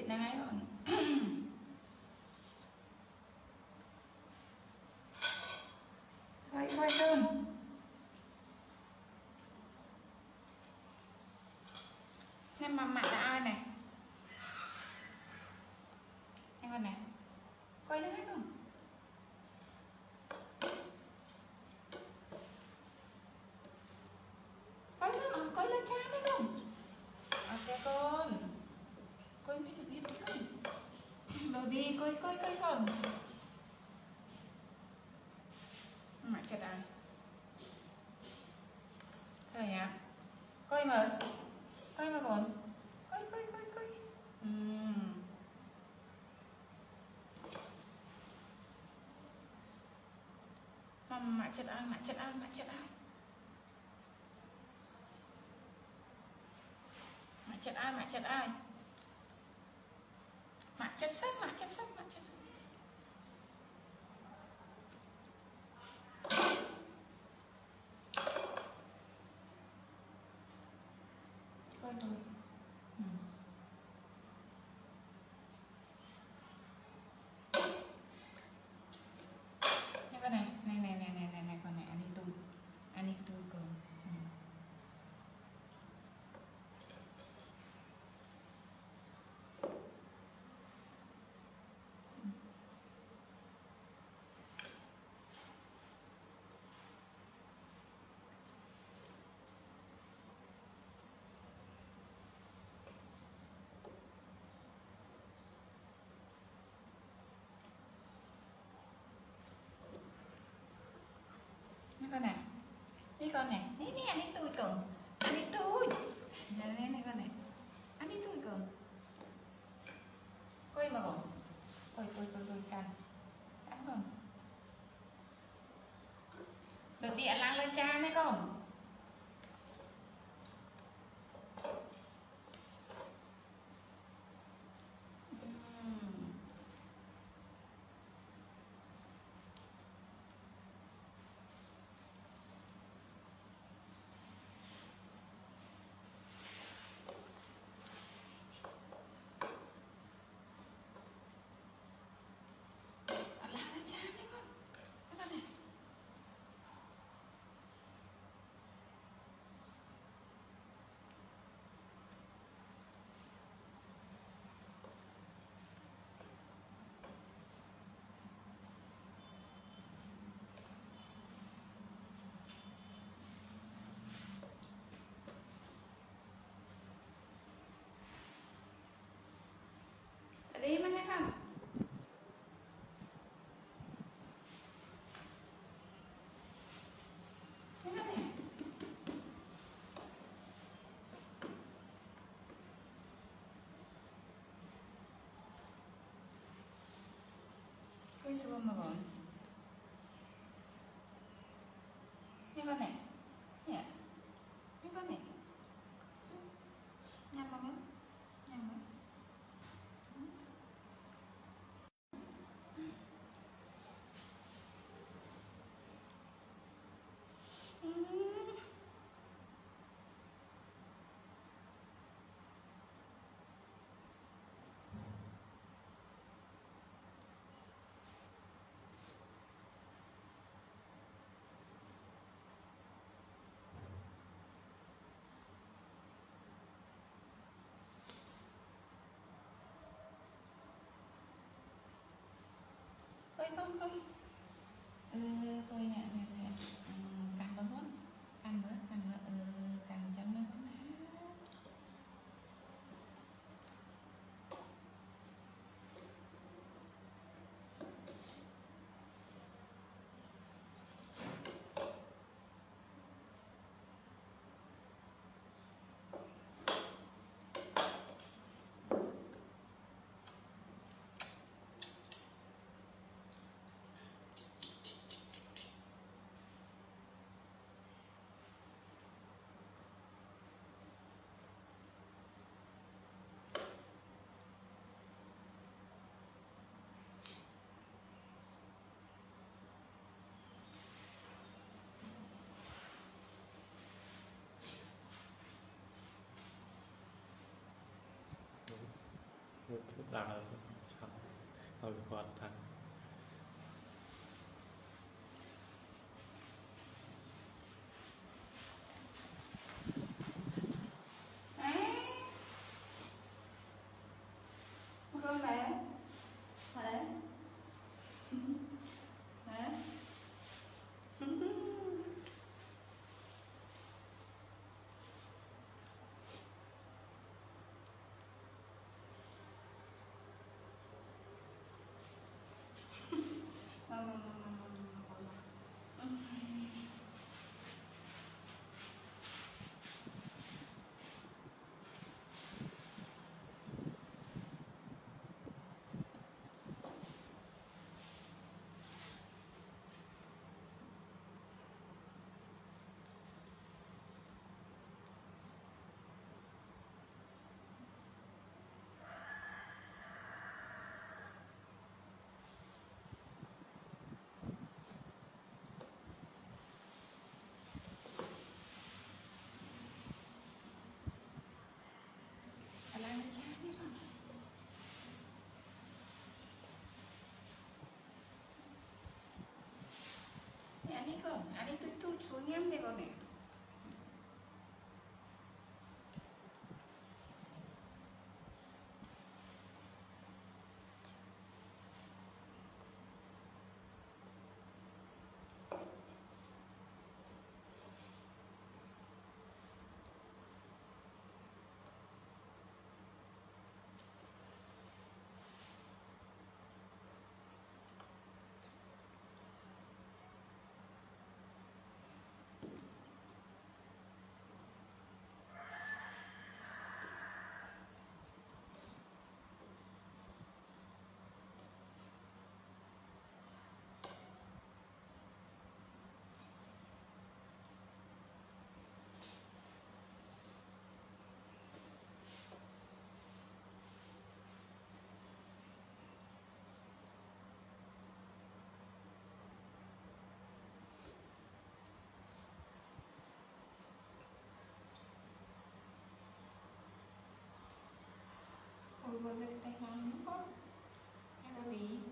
nè ngay rồi quay cơn nên mà mặt là ai này em ơi nè quay được hết không quay lên trang đấy không ok con quay biết đi không đầu đi quay không mặt chật ai thôi nhá quay mà còn quay mặt chật ai mặt chật ai mặt chật xanh coi rồi cái này con này ăn đi tôi còn con này nè ăn đi tôi còn ăn đi tôi này con này ăn đi tôi còn quay mà còn quay cắn còn được điện lăn lên cha đấy con đi mà nghe không quay xuống mà còn như con này nhỉ như con này nhằm vào không nhằm vào YouTube đang xong rồi còn thằng con mẹ hả hả Alang na siya nito. Ani tutu chunyam de ko ne. Ôi, vừa cái tay ngon đúng không? Ăn đi.